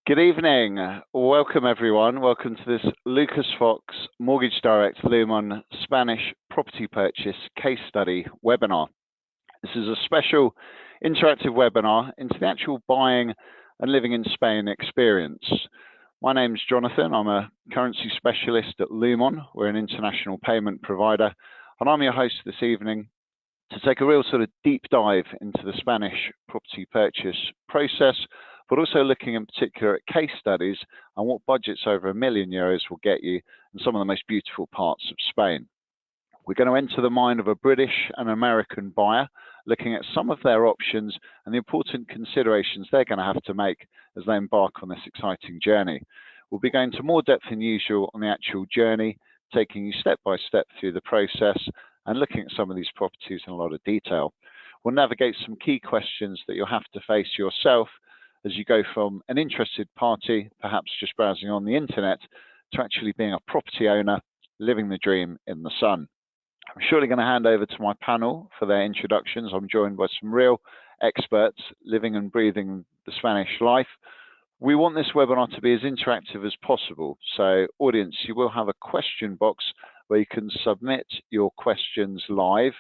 Good evening. Welcome everyone. Welcome to this Lucas Fox Mortgage Direct Lumon Spanish property purchase case study webinar. This is a special interactive webinar into the actual buying and living in Spain experience. My name's Jonathan. I'm a currency specialist at Lumon. We're an international payment provider, and I'm your host this evening to take a real sort of deep dive into the Spanish property purchase process, but also looking in particular at case studies and what budgets over €1 million will get you in some of the most beautiful parts of Spain. We're going to enter the mind of a British and American buyer, looking at some of their options and the important considerations they're going to have to make as they embark on this exciting journey. We'll be going to more depth than usual on the actual journey, taking you step by step through the process and looking at some of these properties in a lot of detail. We'll navigate some key questions that you'll have to face yourself as you go from an interested party, perhaps just browsing on the internet, to actually being a property owner, living the dream in the sun. I'm surely going to hand over to my panel for their introductions. I'm joined by some real experts living and breathing the Spanish life. We want this webinar to be as interactive as possible. So audience, you will have a question box where you can submit your questions live.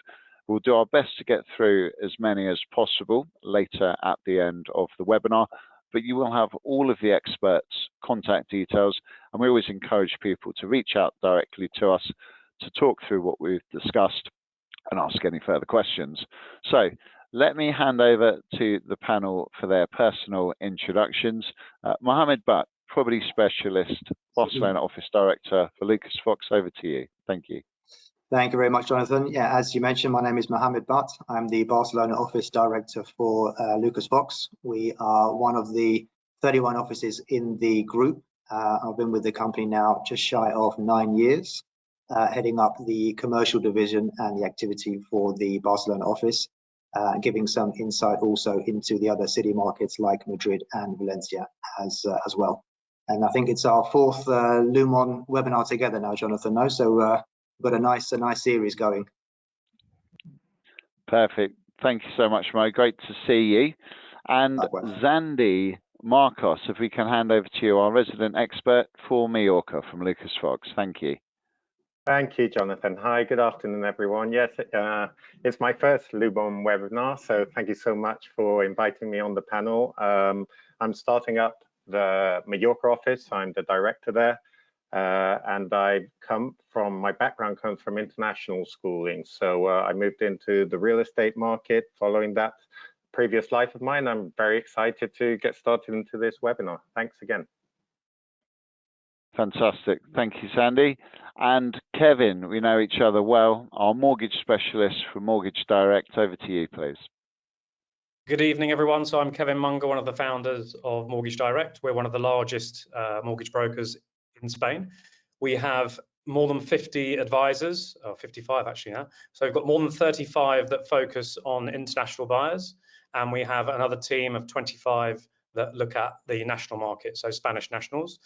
We'll do our best to get through as many as possible later at the end of the webinar, but you will have all of the experts' contact details, and we always encourage people to reach out directly to us to talk through what we've discussed and ask any further questions. So let me hand over to the panel for their personal introductions. Mohammed Butt, Property Specialist, Barcelona Office Director for Lucas Fox, over to you. Thank you. Thank you very much, Jonathan. Yeah, as you mentioned, my name is Mohammed Butt. I'm the Barcelona Office Director for Lucas Fox. We are one of the 31 offices in the group. I've been with the company now just shy of 9 years, heading up the commercial division and the activity for the Barcelona office, giving some insight also into the other city markets like Madrid and Valencia as well. And I think it's our fourth Lumon webinar together now, Jonathan. No? So got a nice series going. Perfect. Thank you so much, Mo. Great to see you. And Zandy Marcos, if we can hand over to you, our resident expert for Mallorca from Lucas Fox. Thank you. Thank you, Jonathan. Hi, good afternoon, everyone. Yes, it's my first Lumon webinar, so thank you so much for inviting me on the panel. I'm starting up the Mallorca office. I'm the director there. And my background comes from international schooling. So I moved into the real estate market following that previous life of mine. I'm very excited to get started into this webinar. Thanks again. Fantastic. Thank you, Sandy. And Kevin, we know each other well, our mortgage specialist for Mortgage Direct. Over to you, please. Good evening, everyone. So I'm Kevin Munger, one of the founders of Mortgage Direct. We're one of the largest mortgage brokers in Spain. We have more than 50 advisors, or 55 actually now. So we've got more than 35 that focus on international buyers, and we have another team of 25 that look at the national market, so Spanish nationals.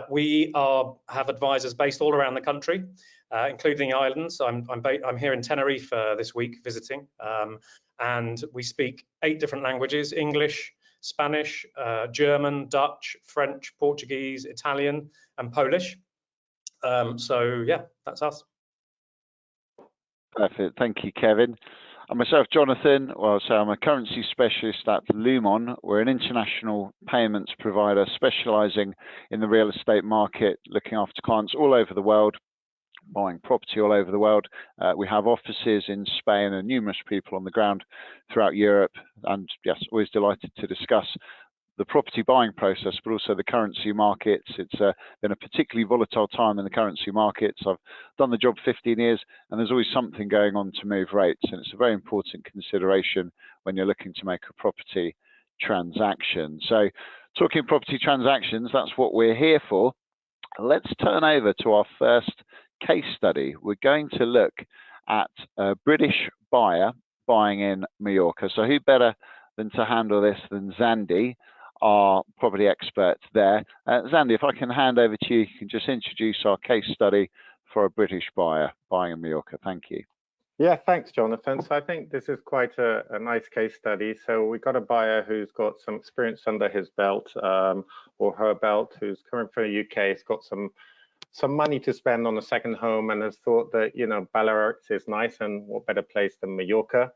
We have advisors based all around the country, including the islands. I'm here in Tenerife this week visiting, and we speak 8 different languages: English, Spanish, German, Dutch, French, Portuguese, Italian, and Polish. So yeah, that's us. Perfect. Thank you, Kevin. And myself, Jonathan, well, so I'm a currency specialist at Lumon. We're an international payments provider specializing in the real estate market, looking after clients all over the world, buying property all over the world. We have offices in Spain and numerous people on the ground throughout Europe. And yes, always delighted to discuss the property buying process, but also the currency markets. It's been a particularly volatile time in the currency markets. I've done the job 15 years, and there's always something going on to move rates. And it's a very important consideration when you're looking to make a property transaction. So talking property transactions, that's what we're here for. Let's turn over to our first case study. We're going to look at a British buyer buying in Mallorca. So who better than to handle this than Zandy, our property expert there. Zandy, if I can hand over to you, you can just introduce our case study for a British buyer buying in Mallorca. Thank you. Yeah, thanks, Jonathan. So I think this is quite a nice case study. So we got a buyer who's got some experience under his belt, or her belt, who's coming from the UK. Has got some money to spend on a second home, and has thought that, you know, Balearics is nice, and what better place than Mallorca.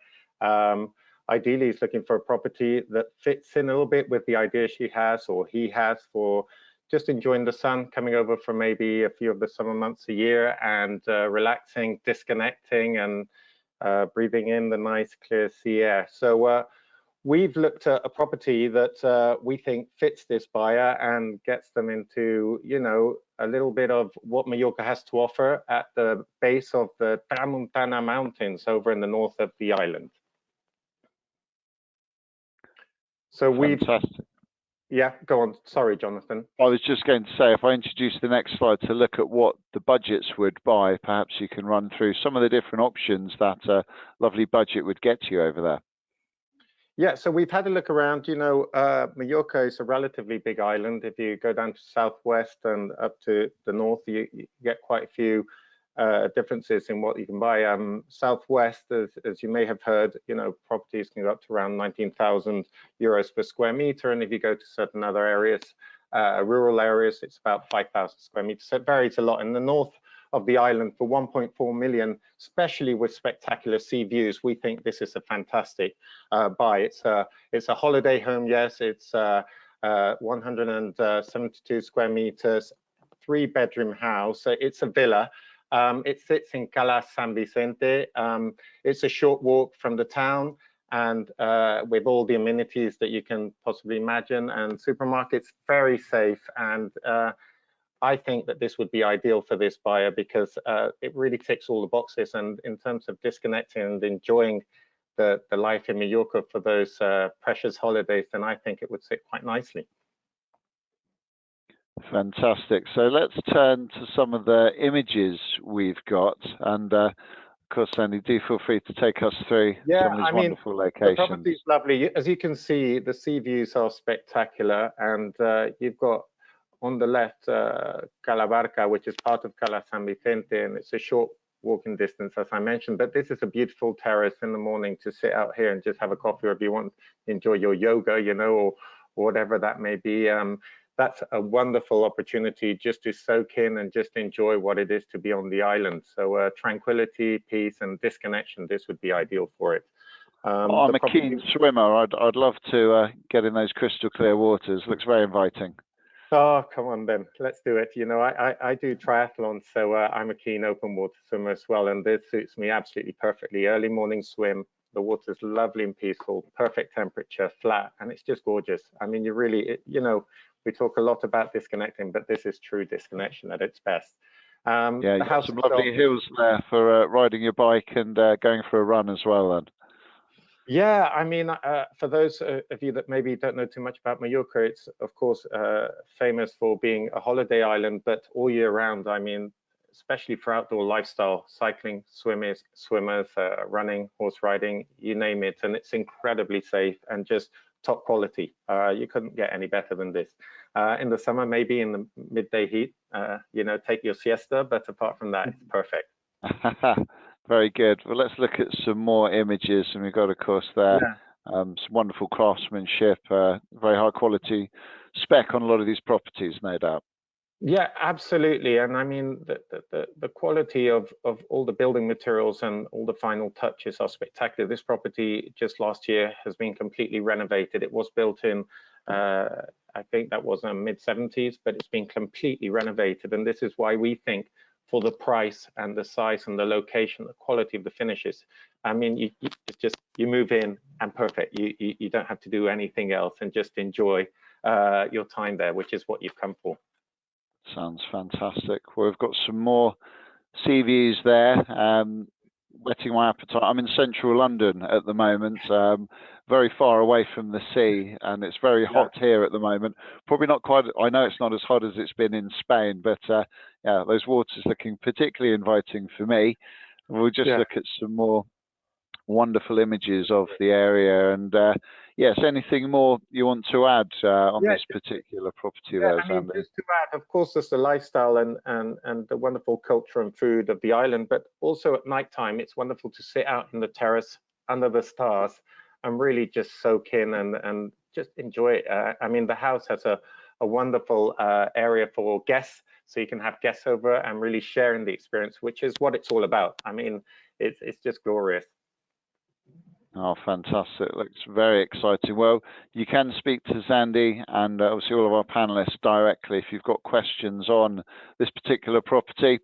Ideally, he's looking for a property that fits in a little bit with the idea she has, or he has, for just enjoying the sun, coming over for maybe a few of the summer months a year, and relaxing, disconnecting, and breathing in the nice clear sea air. So we've looked at a property that we think fits this buyer and gets them into, you know, a little bit of what Mallorca has to offer at the base of the Tramuntana Mountains over in the north of the island. So Fantastic. Yeah, go on. Sorry, Jonathan. I was just going to say, if I introduce the next slide to look at what the budgets would buy, perhaps you can run through some of the different options that a lovely budget would get you over there. Yeah, so we've had a look around. You know, Mallorca is a relatively big island. If you go down to southwest and up to the north, you get quite a few differences in what you can buy. Southwest, as you may have heard, you know, properties can go up to around 19,000 euros per square meter, and if you go to certain other areas, rural areas, it's about 5,000 square meters. So it varies a lot. In the north of the island, for 1.4 million, especially with spectacular sea views, we think this is a fantastic buy. It's a holiday home. Yes, it's 172 square meters, 3-bedroom house. It's a villa. It sits in Cala San Vicente. It's a short walk from the town, and with all the amenities that you can possibly imagine, and supermarkets, very safe. And I think that this would be ideal for this buyer, because it really ticks all the boxes. And in terms of disconnecting and enjoying the life in Mallorca for those precious holidays, then I think it would sit quite nicely. Fantastic. So let's turn to some of the images we've got, and of course, Sandy, do feel free to take us through some of these wonderful locations. The property is lovely. As you can see, the sea views are spectacular, and you've got on the left Calabarca, which is part of Cala San Vicente, and it's a short walking distance, as I mentioned. But this is a beautiful terrace in the morning to sit out here and just have a coffee, or if you want to enjoy your yoga, you know, or whatever that may be. That's a wonderful opportunity just to soak in and just enjoy what it is to be on the island. So tranquility, peace, and disconnection, this would be ideal for it. I'm a keen swimmer. I'd love to get in those crystal clear waters. Looks very inviting. Oh, come on then, let's do it. You know, I do triathlon, so I'm a keen open water swimmer as well, and this suits me absolutely perfectly. Early morning swim, the water's lovely and peaceful, perfect temperature, flat, and it's just gorgeous. I mean, you really, you know, we talk a lot about disconnecting, but this is true disconnection at its best. Yeah, you have some lovely hills there for riding your bike and going for a run as well then. Yeah, I mean, for those of you that maybe don't know too much about Mallorca, it's of course famous for being a holiday island, but all year round. I mean, especially for outdoor lifestyle, cycling, swimmers, running, horse riding, you name it, and it's incredibly safe and just top quality. You couldn't get any better than this. In the summer, maybe in the midday heat, you know, take your siesta, but apart from that, it's perfect. Very good. Well, let's look at some more images, and we've got, of course, there some wonderful craftsmanship, very high quality spec on a lot of these properties, no doubt. Yeah, absolutely. And I mean, the quality of all the building materials and all the final touches are spectacular. This property just last year has been completely renovated. It was built in, I think that was mid-70s, but it's been completely renovated. And this is why we think, for the price and the size and the location, the quality of the finishes, I mean, you move in and perfect. You don't have to do anything else and just enjoy your time there, which is what you've come for. Sounds fantastic. Well, we've got some more sea views there, whetting my appetite. I'm in central London at the moment, very far away from the sea, and it's very hot here at the moment. Probably not quite, I know it's not as hot as it's been in Spain, but yeah, those waters looking particularly inviting for me. We'll just look at some more wonderful images of the area, and yes, anything more you want to add on Yeah, this particular property yeah, there, I mean, Sandy? just to add, of course, there's the lifestyle and the wonderful culture and food of the island, but also at night time, it's wonderful to sit out in the terrace under the stars and really just soak in and just enjoy it. I mean, the house has a wonderful area for guests, so you can have guests over and really sharing the experience, which is what it's all about. I mean, it's just glorious. Oh, fantastic. Looks very exciting. Well, you can speak to Sandy and obviously all of our panelists directly if you've got questions on this particular property.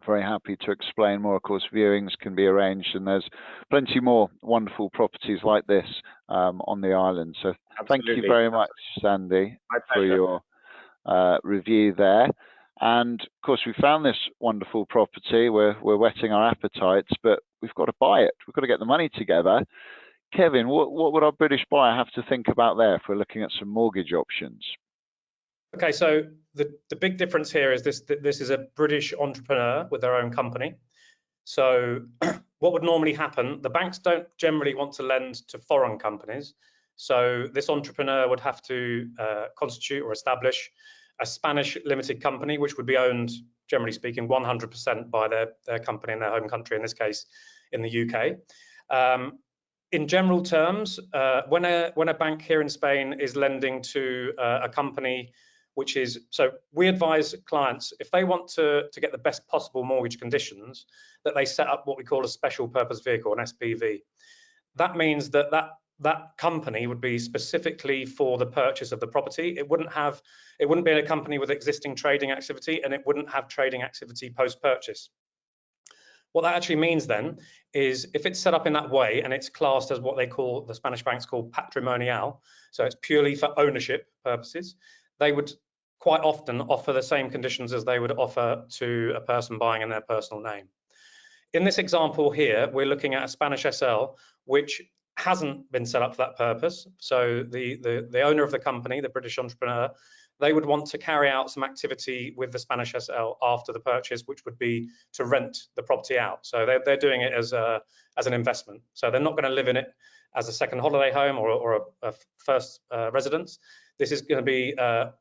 Very happy to explain more. Of course, viewings can be arranged, and there's plenty more wonderful properties like this on the island. So Absolutely. Thank you very much, Sandy, for your review there. And of course, we found this wonderful property. We're whetting our appetites, but we've got to buy it. We've got to get the money together. Kevin, what would our British buyer have to think about there if we're looking at some mortgage options? Okay, so the big difference here is this is a British entrepreneur with their own company. So what would normally happen, the banks don't generally want to lend to foreign companies. So this entrepreneur would have to constitute or establish a Spanish limited company, which would be owned, generally speaking, 100% by their company in their home country, in this case, in the UK. In general terms, when a bank here in Spain is lending to a company, which is, so we advise clients, if they want to get the best possible mortgage conditions, that they set up what we call a special purpose vehicle, an SPV. That means that company would be specifically for the purchase of the property. It wouldn't be a company with existing trading activity, and it wouldn't have trading activity post-purchase. What that actually means then is if it's set up in that way and it's classed as what the Spanish banks call patrimonial, so it's purely for ownership purposes, they would quite often offer the same conditions as they would offer to a person buying in their personal name. In this example here, we're looking at a Spanish SL, which hasn't been set up for that purpose. So the owner of the company, the British entrepreneur, they would want to carry out some activity with the Spanish SL after the purchase, which would be to rent the property out. So they're doing it as an investment. So they're not going to live in it as a second holiday home or a first residence. This is going to be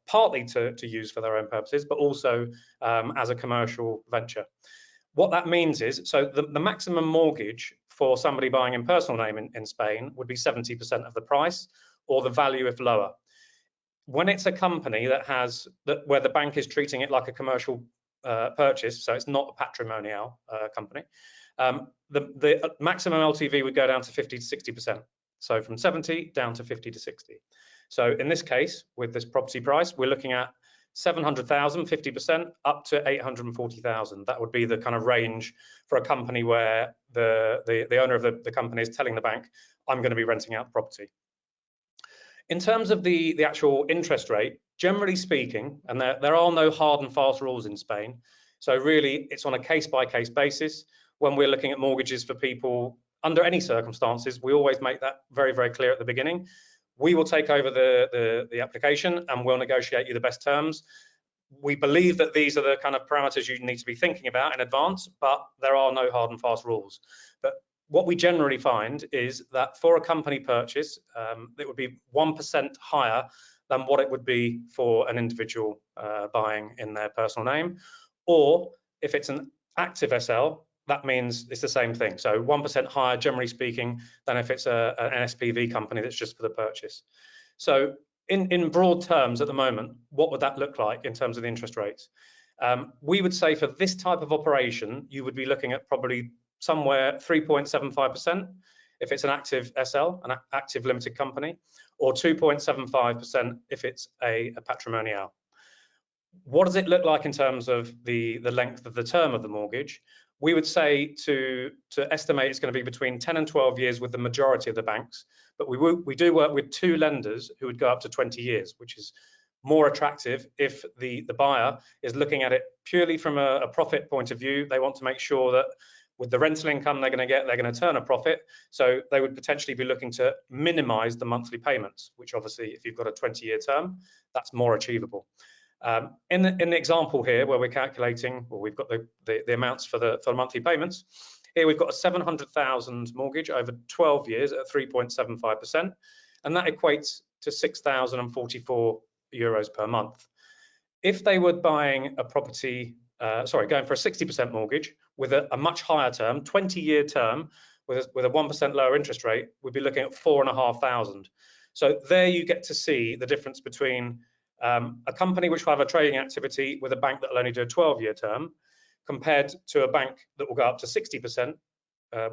partly to use for their own purposes, but also as a commercial venture. What that means is, so the maximum mortgage for somebody buying in personal name in Spain would be 70% of the price, or the value if lower. When it's a company where the bank is treating it like a commercial purchase, so it's not a patrimonial company, the maximum LTV would go down to 50 to 60%. So from 70 down to 50 to 60. So in this case, with this property price, we're looking at 700,000, 50%, up to 840,000. That would be the kind of range for a company where the owner of the company is telling the bank, I'm going to be renting out the property. In terms of the actual interest rate, generally speaking, and there are no hard and fast rules in Spain, so really it's on a case-by-case basis. When we're looking at mortgages for people under any circumstances, we always make that very, very clear at the beginning. We will take over the application and we'll negotiate you the best terms. We believe that these are the kind of parameters you need to be thinking about in advance, but there are no hard and fast rules. But what we generally find is that for a company purchase, it would be 1% higher than what it would be for an individual buying in their personal name. Or if it's an active SL, that means it's the same thing. So 1% higher, generally speaking, than if it's an SPV company that's just for the purchase. So in broad terms at the moment, what would that look like in terms of the interest rates? We would say for this type of operation, you would be looking at probably somewhere 3.75% if it's an active SL, an active limited company, or 2.75% if it's a patrimonial. What does it look like in terms of the length of the term of the mortgage? We would say to estimate it's going to be between 10 and 12 years with the majority of the banks, but we do work with 2 lenders who would go up to 20 years, which is more attractive if the buyer is looking at it purely from a profit point of view. They want to make sure that with the rental income they're going to get, they're going to turn a profit. So they would potentially be looking to minimize the monthly payments, which obviously if you've got a 20-year term, that's more achievable. In the example here where we're calculating, well, we've got the amounts for the monthly payments. Here we've got a 700,000 mortgage over 12 years at 3.75%. and that equates to 6,044 euros per month. If they were buying a property, going for a 60% mortgage with a much higher term, 20-year term, with a 1% lower interest rate, we'd be looking at 4,500. So there you get to see the difference between a company which will have a trading activity with a bank that will only do a 12-year term, compared to a bank that will go up to 60%.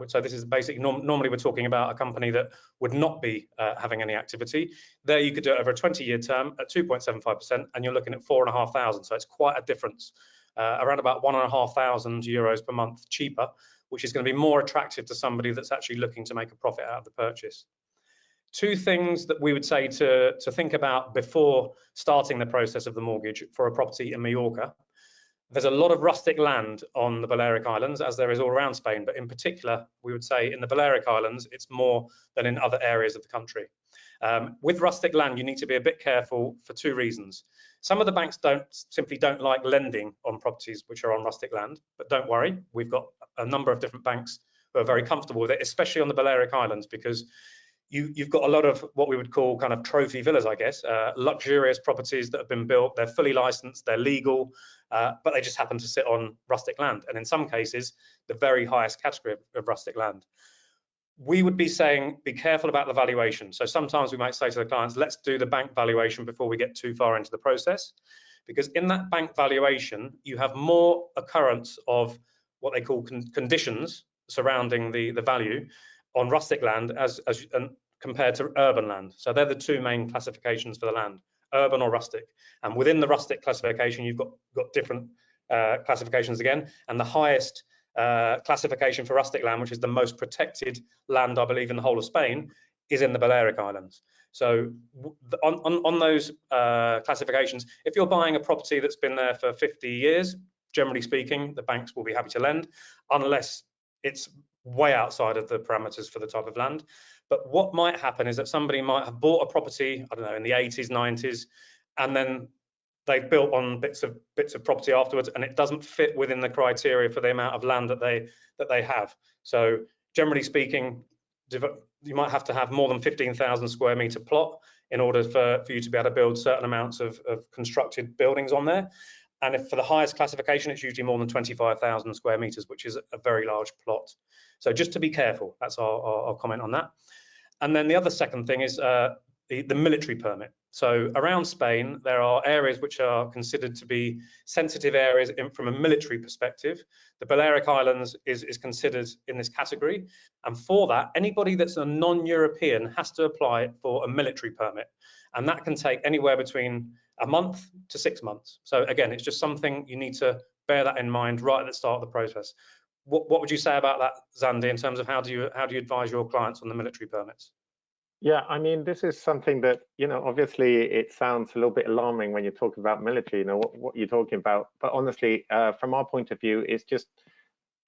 So this is basically, normally we're talking about a company that would not be having any activity. There you could do it over a 20-year term at 2.75%, and you're looking at 4,500. So it's quite a difference, around about 1,500 euros per month cheaper, which is going to be more attractive to somebody that's actually looking to make a profit out of the purchase. Two things that we would say to think about before starting the process of the mortgage for a property in Mallorca. There's a lot of rustic land on the Balearic Islands, as there is all around Spain, but in particular, we would say in the Balearic Islands, it's more than in other areas of the country. With rustic land, you need to be a bit careful for two reasons. Some of the banks simply don't like lending on properties which are on rustic land, but don't worry, we've got a number of different banks who are very comfortable with it, especially on the Balearic Islands, because you've got a lot of what we would call kind of trophy villas, I guess, luxurious properties that have been built, they're fully licensed, they're legal, but they just happen to sit on rustic land. And in some cases, the very highest category of rustic land. We would be saying, be careful about the valuation. So sometimes we might say to the clients, let's do the bank valuation before we get too far into the process. Because in that bank valuation, you have more occurrence of what they call conditions surrounding the value on rustic land and compared to urban land. So they're the two main classifications for the land, urban or rustic. And within the rustic classification, you've got different classifications again. And the highest classification for rustic land, which is the most protected land, I believe, in the whole of Spain, is in the Balearic Islands. So on those classifications, if you're buying a property that's been there for 50 years, generally speaking, the banks will be happy to lend, unless it's way outside of the parameters for the type of land. But what might happen is that somebody might have bought a property, I don't know, in the 80s, 90s, and then they've built on bits of property afterwards, and it doesn't fit within the criteria for the amount of land that they have. So generally speaking, you might have to have more than 15,000 square meter plot in order for you to be able to build certain amounts of constructed buildings on there. And if for the highest classification, it's usually more than 25,000 square meters, which is a very large plot. So just to be careful, that's our comment on that. And then the other second thing is the military permit. So around Spain, there are areas which are considered to be sensitive areas from a military perspective. The Balearic Islands is considered in this category. And for that, anybody that's a non-European has to apply for a military permit. And that can take anywhere between a month to 6 months. So again, it's just something you need to bear that in mind right at the start of the process. What would you say about that, Zandy, in terms of how do you advise your clients on the military permits? Yeah, I mean, this is something that, obviously it sounds a little bit alarming when you're talking about military, what you're talking about. But honestly, from our point of view, it's just,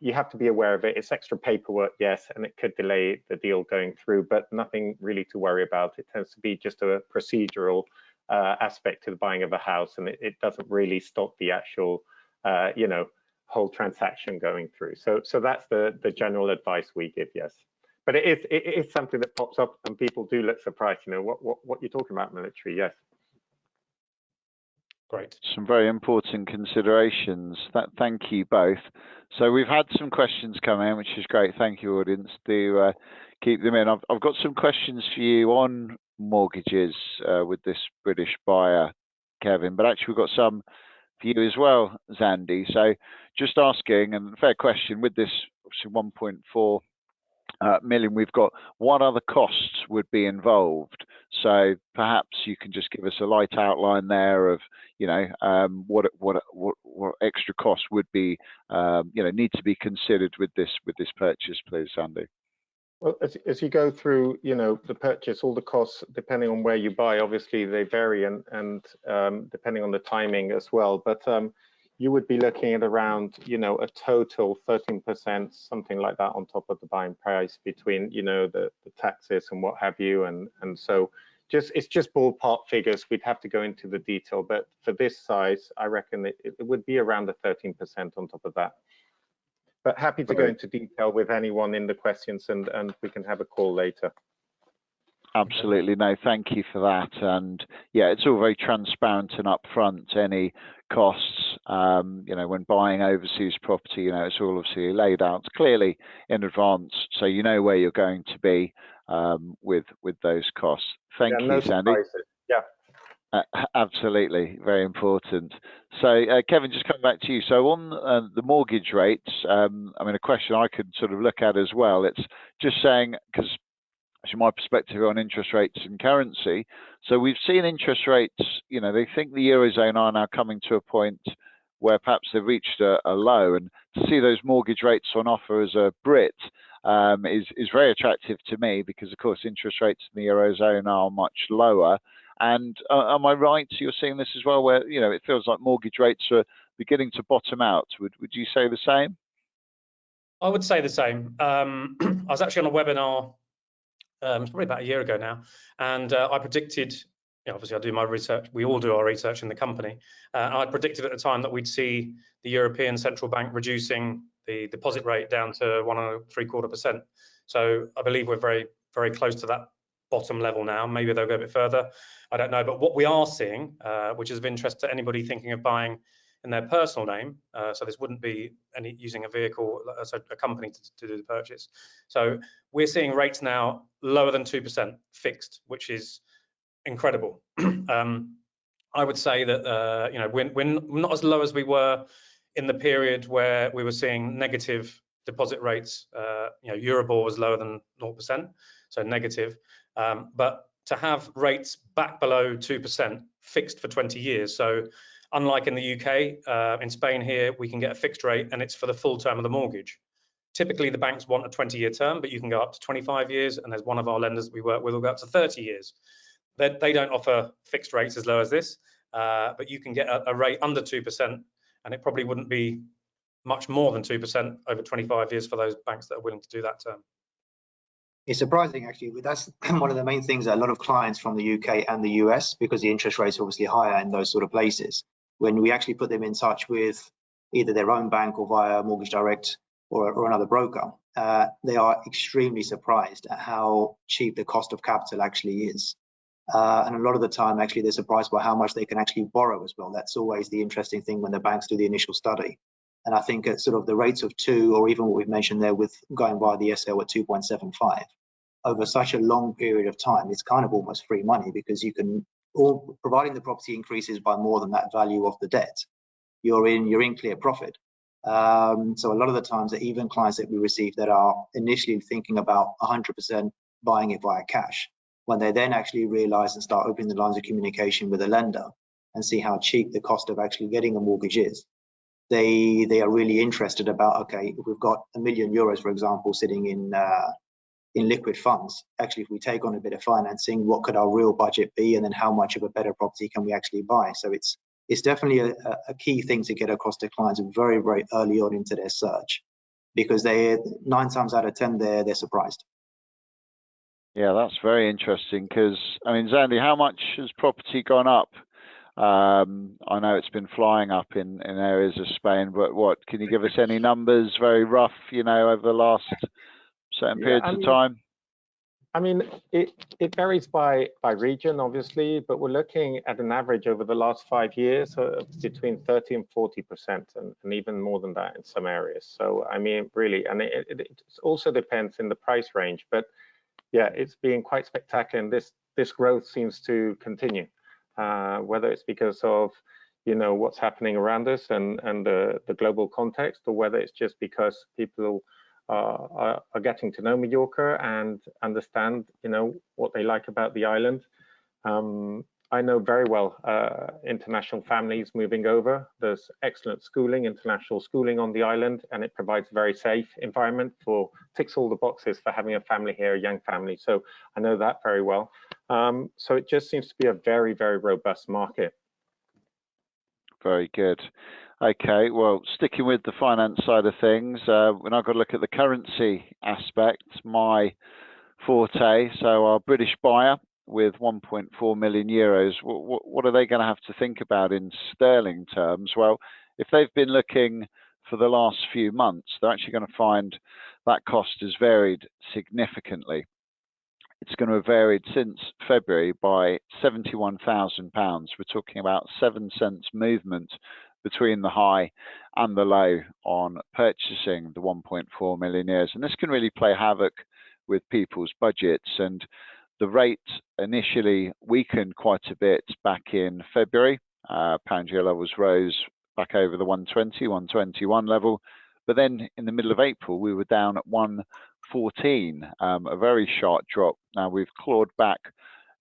you have to be aware of it. It's extra paperwork, yes, and it could delay the deal going through, but nothing really to worry about. It tends to be just a procedural aspect to the buying of a house, and it doesn't really stop the actual, whole transaction going through. So that's the general advice we give, yes. But it is something that pops up, and people do look surprised. What you're talking about, military, yes. Great. Some very important considerations. Thank you both. So we've had some questions come in, which is great. Thank you, audience. Do keep them in. I've got some questions for you on mortgages with this British buyer, Kevin, but actually we've got some for you as well, Zandy. So just asking, and fair question, with this 1.4 million, we've got what other costs would be involved. So perhaps you can just give us a light outline there of, what extra costs would be, need to be considered with this purchase, please, Sandy. Well, as you go through, the purchase, all the costs, depending on where you buy, obviously they vary, and depending on the timing as well. But you would be looking at around, a total 13%, something like that, on top of the buying price, between, the taxes and what have you. And so it's just ballpark figures. We'd have to go into the detail, but for this size, I reckon it would be around the 13% on top of that. But happy to go into detail with anyone in the questions, and we can have a call later. Absolutely. No, thank you for that. And yeah, it's all very transparent and upfront. Any costs, when buying overseas property, it's all obviously laid out clearly in advance, so you know where you're going to be with those costs. Thank you, no Sandy. surprises. Yeah. Absolutely, very important. So, Kevin, just coming back to you. So, on the mortgage rates, a question I could sort of look at as well. It's just saying, because actually my perspective on interest rates and currency. So we've seen interest rates, they think the Eurozone are now coming to a point where perhaps they've reached a low, and to see those mortgage rates on offer as a Brit is very attractive to me, because of course interest rates in the Eurozone are much lower. And am I right? So you're seeing this as well, where it feels like mortgage rates are beginning to bottom out. Would you say the same? I would say the same. I was actually on a webinar it's probably about a year ago now, and I predicted, obviously I do my research, we all do our research in the company, I predicted at the time that we'd see the European Central Bank reducing the deposit rate down to 1.75%. So I believe we're very, very close to that bottom level now. Maybe they'll go a bit further, I don't know. But what we are seeing, which is of interest to anybody thinking of buying in their personal name, so this wouldn't be using a vehicle as a company to do the purchase. So we're seeing rates now lower than 2% fixed, which is incredible. I would say that we're not as low as we were in the period where we were seeing negative deposit rates. Euribor was lower than 0%, so negative. But to have rates back below 2% fixed for 20 years, so unlike in the UK, in Spain here, we can get a fixed rate and it's for the full term of the mortgage. Typically, the banks want a 20-year term, but you can go up to 25 years, and there's one of our lenders that we work with will go up to 30 years. They don't offer fixed rates as low as this, but you can get a rate under 2%, and it probably wouldn't be much more than 2% over 25 years for those banks that are willing to do that term. It's surprising, actually. That's one of the main things that a lot of clients from the UK and the US, because the interest rates are obviously higher in those sort of places, when we actually put them in touch with either their own bank or via Mortgage Direct or another broker, they are extremely surprised at how cheap the cost of capital actually is. And a lot of the time, actually, they're surprised by how much they can actually borrow as well. That's always the interesting thing when the banks do the initial study. And I think at sort of the rates of 2, or even what we've mentioned there with going via the SL at 2.75, over such a long period of time, it's kind of almost free money, because you can, providing the property increases by more than that value of the debt, you're in clear profit. So a lot of the times, that even clients that we receive that are initially thinking about 100% buying it via cash, when they then actually realize and start opening the lines of communication with a lender and see how cheap the cost of actually getting a mortgage is, they are really interested about, okay, if we've got €1 million, for example, sitting in liquid funds, actually, if we take on a bit of financing, what could our real budget be, and then how much of a better property can we actually buy? So it's definitely a key thing to get across to clients very, very early on into their search, because 9 times out of 10 they're surprised. Yeah, that's very interesting, because Zandy, how much has property gone up? I know it's been flying up in areas of Spain, but what can you give us any numbers, very rough, over the last certain periods of time? It varies by region, obviously, but we're looking at an average over the last 5 years between 30 and 40%, and even more than that in some areas. So really, and it also depends in the price range, but yeah, it's been quite spectacular, and this growth seems to continue. Whether it's because of what's happening around us and the global context, or whether it's just because people are getting to know Mallorca and understand what they like about the island. I know very well international families moving over. There's excellent schooling, international schooling on the island, and it provides a very safe environment ticks all the boxes for having a family here, a young family. So I know that very well. So it just seems to be a very, very robust market. Very good. Okay, well, sticking with the finance side of things, when I've got to look at the currency aspect, my forte, so our British buyer with 1.4 million euros, what are they going to have to think about in sterling terms? Well, if they've been looking for the last few months, they're actually going to find that cost has varied significantly. it's going to have varied since February by £71,000. We're talking about 7 cents movement between the high and the low on purchasing the 1.4 million years. And this can really play havoc with people's budgets. And the rate initially weakened quite a bit back in February. Pound euro levels rose back over the 120, 121 level. But then in the middle of April, we were down at 114, a very sharp drop. Now we've clawed back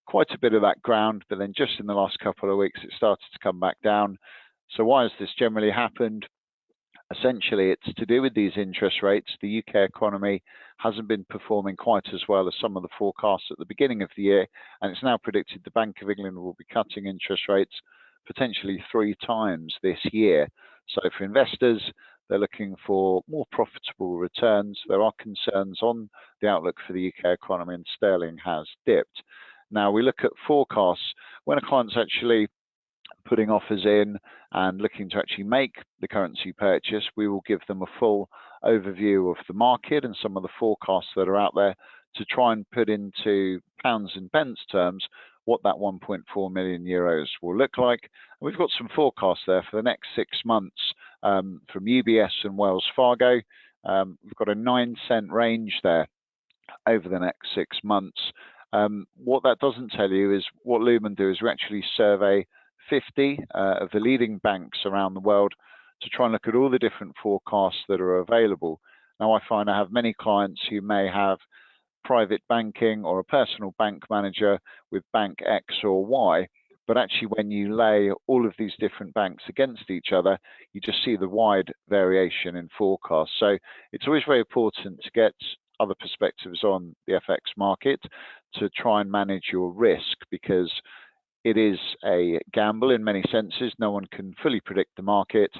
quite a bit of that ground, but then just in the last couple of weeks, it started to come back down. So why has this generally happened? Essentially, it's to do with these interest rates. The UK economy hasn't been performing quite as well as some of the forecasts at the beginning of the year, and it's now predicted the Bank of England will be cutting interest rates potentially 3 times this year. So for investors, they're looking for more profitable returns. There are concerns on the outlook for the UK economy, and sterling has dipped. Now we look at forecasts. When a client's actually putting offers in and looking to actually make the currency purchase, we will give them a full overview of the market and some of the forecasts that are out there to try and put into pounds and pence terms what that 1.4 million euros will look like. And we've got some forecasts there for the next 6 months from UBS and Wells Fargo. We've got a 9-cent range there over the next 6 months. What that doesn't tell you is what Lumon do is we actually survey 50 of the leading banks around the world to try and look at all the different forecasts that are available. Now I find I have many clients who may have private banking or a personal bank manager with bank X or Y, but actually when you lay all of these different banks against each other, you just see the wide variation in forecasts. So it's always very important to get other perspectives on the FX market to try and manage your risk, because it is a gamble in many senses. No one can fully predict the market.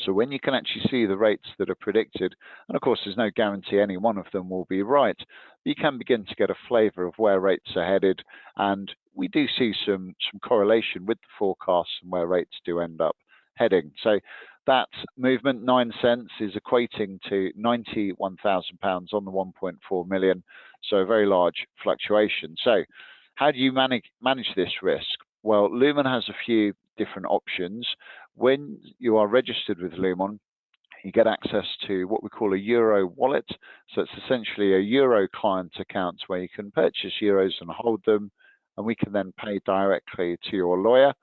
So when you can actually see the rates that are predicted, and of course there's no guarantee any one of them will be right, but you can begin to get a flavour of where rates are headed, and we do see some correlation with the forecasts and where rates do end up heading. So that movement, 9 cents, is equating to £91,000 on the 1.4 million, so a very large fluctuation. So how do you manage this risk? Well, Lumon has a few different options. When you are registered with Lumon, you get access to what we call a Euro wallet. So it's essentially a Euro client account where you can purchase euros and hold them, and we can then pay directly to your lawyer,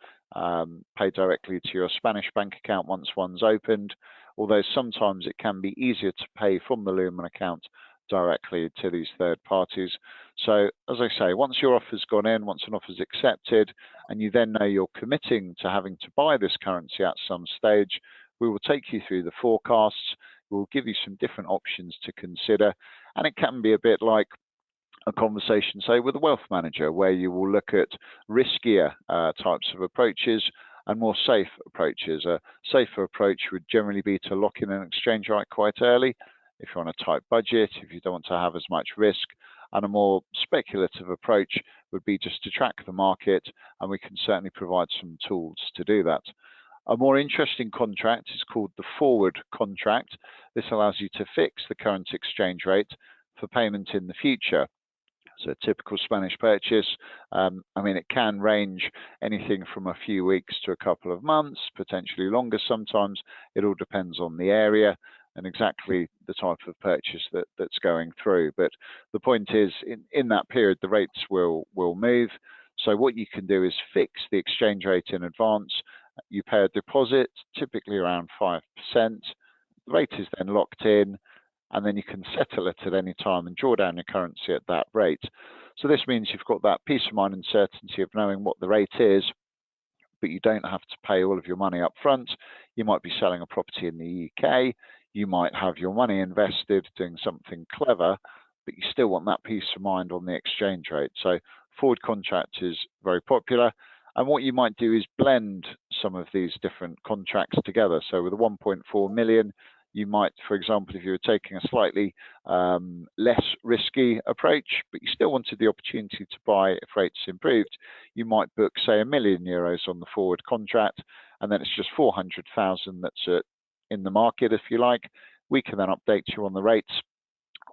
pay directly to your Spanish bank account once one's opened, although sometimes it can be easier to pay from the Lumon account directly to these third parties. So as I say, once your offer's gone in, once an offer's accepted, and you then know you're committing to having to buy this currency at some stage, we will take you through the forecasts. We'll give you some different options to consider, and it can be a bit like a conversation, say, with a wealth manager, where you will look at riskier types of approaches and more safe approaches. A safer approach would generally be to lock in an exchange rate quite early if you're on a tight budget, if you don't want to have as much risk, and a more speculative approach would be just to track the market, and we can certainly provide some tools to do that. A more interesting contract is called the forward contract. This allows you to fix the current exchange rate for payment in the future. So a typical Spanish purchase, I mean, it can range anything from a few weeks to a couple of months, potentially longer sometimes. It all depends on the area and exactly the type of purchase that's going through. But the point is, in that period, the rates will move. So what you can do is fix the exchange rate in advance. You pay a deposit, typically around 5%. The rate is then locked in, and then you can settle it at any time and draw down your currency at that rate. So this means you've got that peace of mind and certainty of knowing what the rate is, but you don't have to pay all of your money up front. You might be selling a property in the UK, you might have your money invested doing something clever, but you still want that peace of mind on the exchange rate. So forward contract is very popular. And what you might do is blend some of these different contracts together. So with a 1.4 million, you might, for example, if you were taking a slightly less risky approach, but you still wanted the opportunity to buy if rates improved, you might book, say, €1 million on the forward contract, and then it's just 400,000 that's in the market, if you like. We can then update you on the rates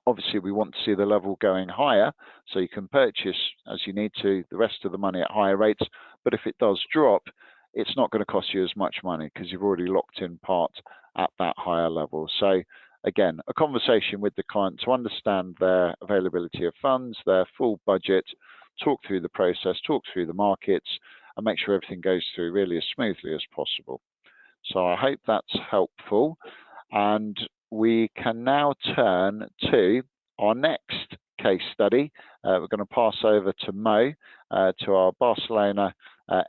Obviously, we want to see the level going higher, so you can purchase as you need to the rest of the money at higher rates. But if it does drop, it's not going to cost you as much money because you've already locked in part at that higher level. So again, a conversation with the client to understand their availability of funds, their full budget, talk through the process, talk through the markets, and make sure everything goes through really as smoothly as possible. So I hope that's helpful. And we can now turn to our next case study. We're going to pass over to Mo, to our Barcelona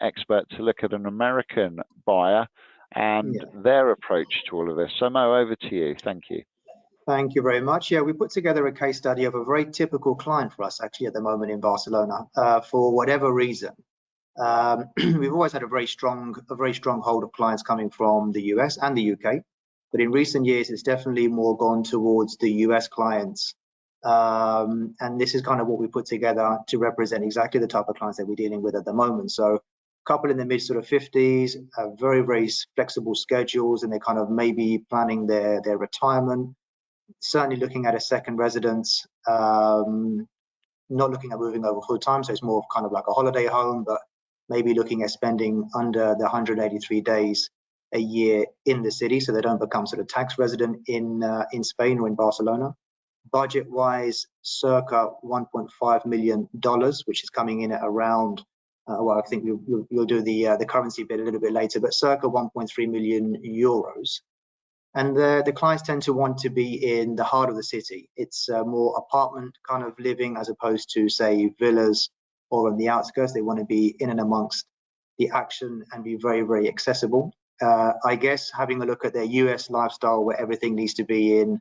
expert, to look at an American buyer and their approach to all of this. So Mo, over to you. Thank you. Thank you very much. Yeah, we put together a case study of a very typical client for us actually at the moment in Barcelona. For whatever reason, we've always had a very strong hold of clients coming from the US and the UK, but in recent years it's definitely more gone towards the US clients. And this is kind of what we put together to represent exactly the type of clients that we're dealing with at the moment. So a couple in the mid sort of 50s, very flexible schedules, and they're kind of maybe planning their retirement, certainly looking at a second residence, not looking at moving over full time, so it's more of kind of like a holiday home, but maybe looking at spending under the 183 days a year in the city, so they don't become sort of tax resident in Spain or in Barcelona. Budget wise, circa $1.5 million, which is coming in at around well, I think you'll do the currency bit a little bit later, but circa 1.3 million euros. And the clients tend to want to be in the heart of the city. It's more apartment kind of living as opposed to, say, villas or on the outskirts. They want to be in and amongst the action and be very accessible. I guess having a look at their US lifestyle where everything needs to be in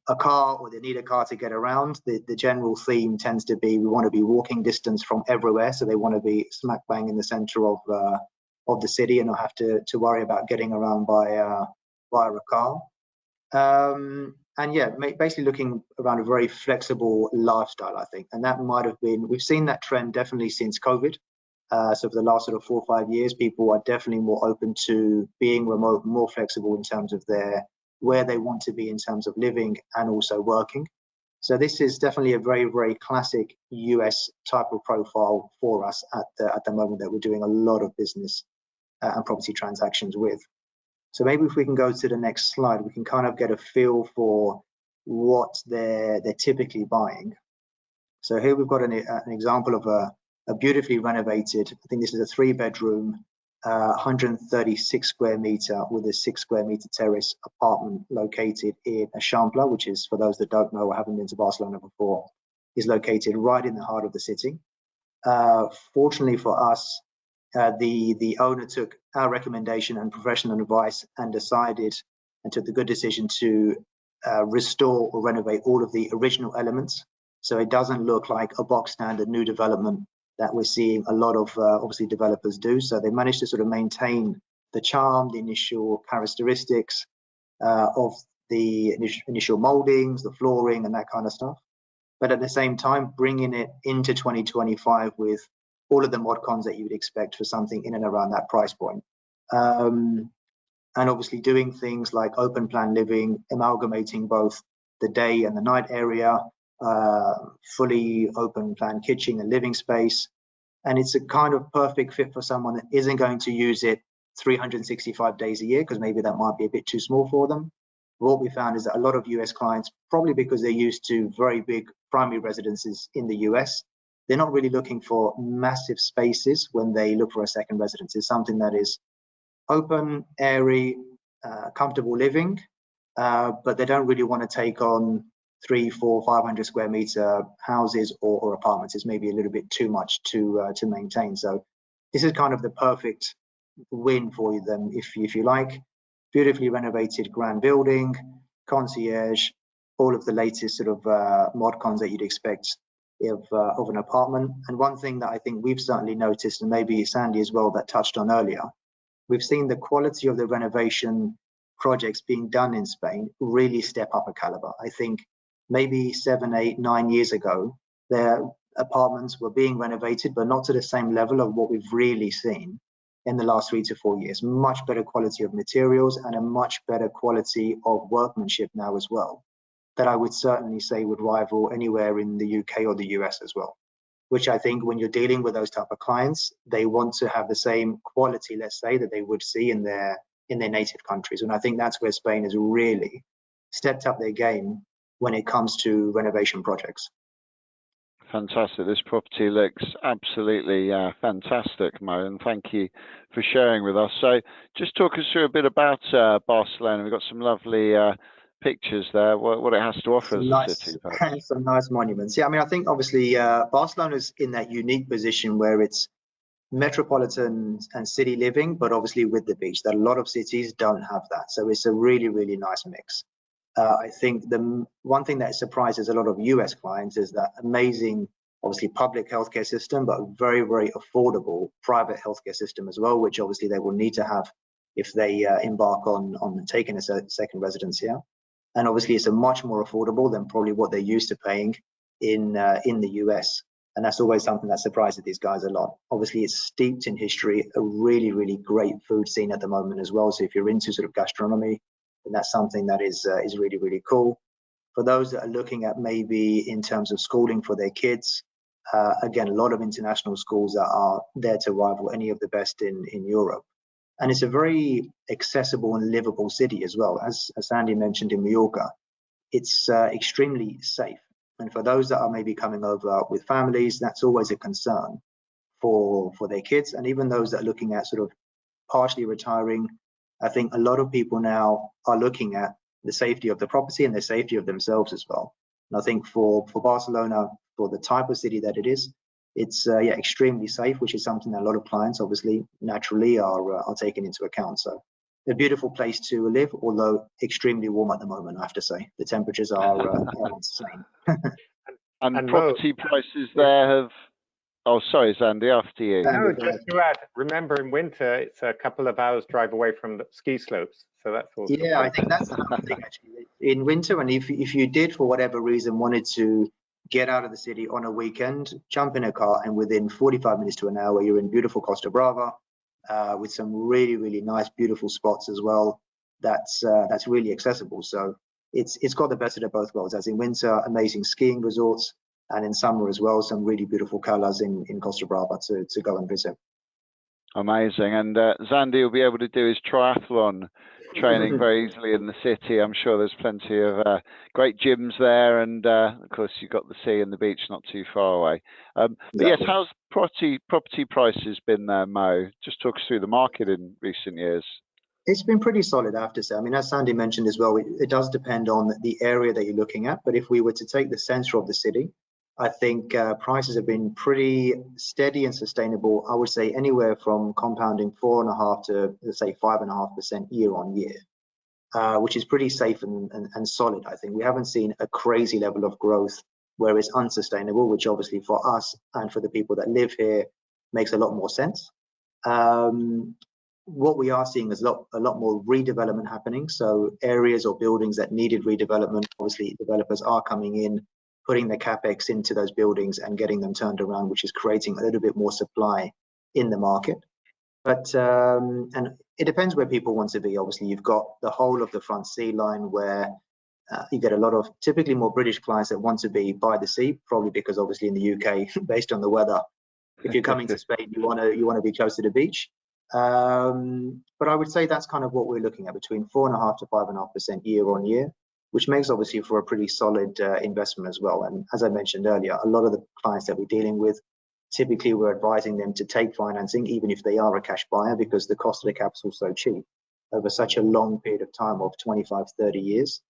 a car or they need a car to get around, the general theme tends to be we want to be walking distance from everywhere. So they want to be smack bang in the center of the city and not have to worry about getting around via a car. And yeah, basically looking around a very flexible lifestyle, I think. And that might have been, we've seen that trend definitely since COVID. So for the last sort of 4 or 5 years, people are definitely more open to being remote, more flexible in terms of where they want to be in terms of living and also working. So this is definitely a very classic US type of profile for us at the moment that we're doing a lot of business and property transactions with. So maybe if we can go to the next slide, we can kind of get a feel for what they're typically buying. So here we've got an example of a beautifully renovated, I think this is a 3-bedroom, 136 square meter with a 6 square meter terrace apartment located in Eixample, which is, for those that don't know or haven't been to Barcelona before, is located right in the heart of the city. Fortunately for us, the owner took our recommendation and professional advice and decided and took the good decision to restore or renovate all of the original elements. So it doesn't look like a box standard new development that we're seeing a lot of obviously developers do. So they managed to sort of maintain the charm, the initial characteristics of the initial moldings, the flooring and that kind of stuff. But at the same time, bringing it into 2025 with all of the mod cons that you would expect for something in and around that price point. And obviously doing things like open plan living, amalgamating both the day and the night area, fully open plan kitchen and living space. And it's a kind of perfect fit for someone that isn't going to use it 365 days a year, because maybe that might be a bit too small for them. What we found is that a lot of US clients, probably because they're used to very big primary residences in the US, they're not really looking for massive spaces when they look for a second residence. It's something that is open, airy, comfortable living, but they don't really want to take on 300, 400, 500 square meter houses or apartments. It's maybe a little bit too much to maintain. So this is kind of the perfect win for them, if you like. Beautifully renovated grand building, concierge, all of the latest sort of mod cons that you'd expect of an apartment. And one thing that I think we've certainly noticed, and maybe Sandy as well that touched on earlier, we've seen the quality of the renovation projects being done in Spain really step up a caliber. I think maybe 7, 8, 9 years ago, their apartments were being renovated, but not to the same level of what we've really seen in the last 3 to 4 years. Much better quality of materials and a much better quality of workmanship now as well. that I would certainly say would rival anywhere in the UK or the US as well, which I think when you're dealing with those type of clients, they want to have the same quality, let's say, that they would see in their native countries. And I think that's where Spain has really stepped up their game when it comes to renovation projects. Fantastic. This property looks absolutely fantastic, Mo, and thank you for sharing with us. So just talk us through a bit about Barcelona. We've got some lovely pictures there, what it has to offer as a city. Some nice monuments. Yeah, I mean, I think obviously Barcelona's in that unique position where it's metropolitan and city living, but obviously with the beach. That a lot of cities don't have that. So it's a really, really nice mix. I think the one thing that surprises a lot of US clients is that amazing, obviously public healthcare system, but very, very affordable private healthcare system as well, which obviously they will need to have if they embark on taking a second residence here. And obviously it's a much more affordable than probably what they're used to paying in the US. And that's always something that surprises these guys a lot. Obviously it's steeped in history, a really, really great food scene at the moment as well. So if you're into sort of gastronomy, and that's something that is really, really cool. For those that are looking at maybe in terms of schooling for their kids, again, a lot of international schools that are there to rival any of the best in Europe. And it's a very accessible and livable city as well. As Sandy mentioned in Mallorca, it's extremely safe. And for those that are maybe coming over with families, that's always a concern for their kids. And even those that are looking at sort of partially retiring, I think a lot of people now are looking at the safety of the property and the safety of themselves as well. And I think for Barcelona, for the type of city that it is, it's extremely safe, which is something that a lot of clients obviously naturally are taking into account. So a beautiful place to live, although extremely warm at the moment, I have to say. The temperatures are insane. And property prices there have... Oh, sorry, Sandy, after you. No, just to add, remember in winter, it's a couple of hours drive away from the ski slopes. So that's also... Yeah, I think that's another thing actually. In winter, and if you did, for whatever reason, wanted to get out of the city on a weekend, jump in a car, and within 45 minutes to an hour, you're in beautiful Costa Brava with some really, really nice, beautiful spots as well. That's really accessible. So it's got the best of both worlds. As in winter, amazing skiing resorts, and in summer as well, some really beautiful colours in Costa Brava to go and visit. Amazing. And Zandy will be able to do his triathlon training very easily in the city. I'm sure there's plenty of great gyms there, and of course you've got the sea and the beach not too far away. But yes, how's property prices been there, Mo? Just talk us through the market in recent years. It's been pretty solid, I have to say. I mean, as Sandy mentioned as well, it does depend on the area that you're looking at. But if we were to take the centre of the city, I think prices have been pretty steady and sustainable. I would say anywhere from compounding 4.5% to, let's say, 5.5% year on year, which is pretty safe and solid. I think we haven't seen a crazy level of growth where it's unsustainable, which obviously for us and for the people that live here makes a lot more sense. What we are seeing is a lot more redevelopment happening. So areas or buildings that needed redevelopment, obviously developers are coming in, putting the capex into those buildings and getting them turned around, which is creating a little bit more supply in the market. But and it depends where people want to be. Obviously, you've got the whole of the front sea line where you get a lot of typically more British clients that want to be by the sea, probably because obviously in the UK, based on the weather, if you're coming to Spain, you want to be close to the beach. But I would say that's kind of what we're looking at, between 4.5% to 5.5% year on year, which makes obviously for a pretty solid investment as well. And as I mentioned earlier, a lot of the clients that we're dealing with, typically we're advising them to take financing, even if they are a cash buyer, because the cost of the capital is so cheap over such a long period of time of 25, 30 years,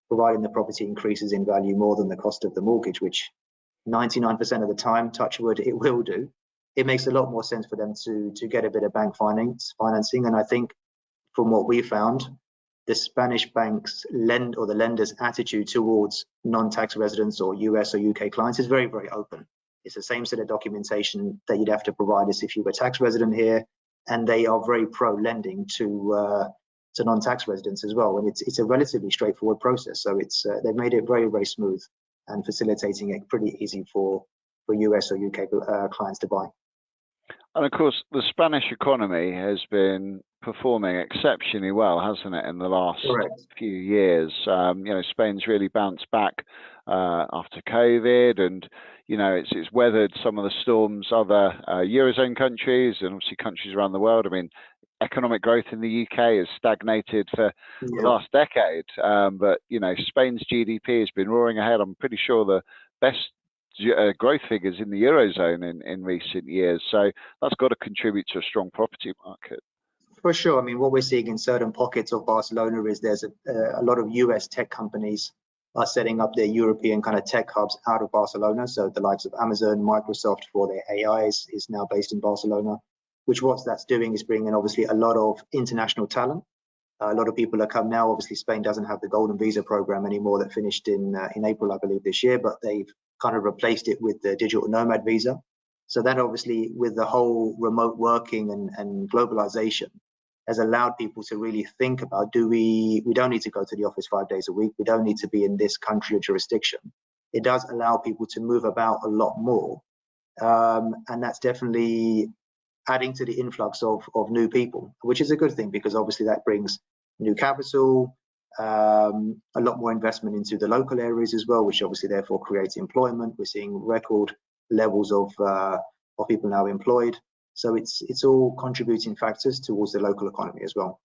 providing the property increases in value more than the cost of the mortgage, which 99% of the time, touch wood, it will do. It makes a lot more sense for them to get a bit of bank financing. And I think from what we found, the Spanish banks the lenders' attitude towards non-tax residents or US or UK clients is very, very open. It's the same set of documentation that you'd have to provide as if you were a tax resident here, and they are very pro lending to non-tax residents as well. And it's a relatively straightforward process. So they've made it very, very smooth and facilitating it pretty easy for US or UK clients to buy. And of course, the Spanish economy has been performing exceptionally well, hasn't it, in the last few years? Spain's really bounced back after COVID, and it's weathered some of the storms other Eurozone countries and obviously countries around the world. I mean, economic growth in the UK has stagnated for the last decade, but Spain's GDP has been roaring ahead. I'm pretty sure the best growth figures in the Eurozone in recent years. So that's got to contribute to a strong property market. For sure. I mean, what we're seeing in certain pockets of Barcelona is there's a lot of US tech companies are setting up their European kind of tech hubs out of Barcelona. So the likes of Amazon, Microsoft for their AI is now based in Barcelona, which what that's doing is bringing obviously a lot of international talent. A lot of people are come now. Obviously, Spain doesn't have the golden visa program anymore that finished in April, I believe, this year, but they've kind of replaced it with the digital nomad visa. So that obviously, with the whole remote working and globalization, has allowed people to really think about, we don't need to go to the office 5 days a week. We don't need to be in this country or jurisdiction. It does allow people to move about a lot more. And that's definitely adding to the influx of new people, which is a good thing, because obviously that brings new capital, a lot more investment into the local areas as well, which obviously therefore creates employment. We're seeing record levels of people now employed. So it's all contributing factors towards the local economy as well.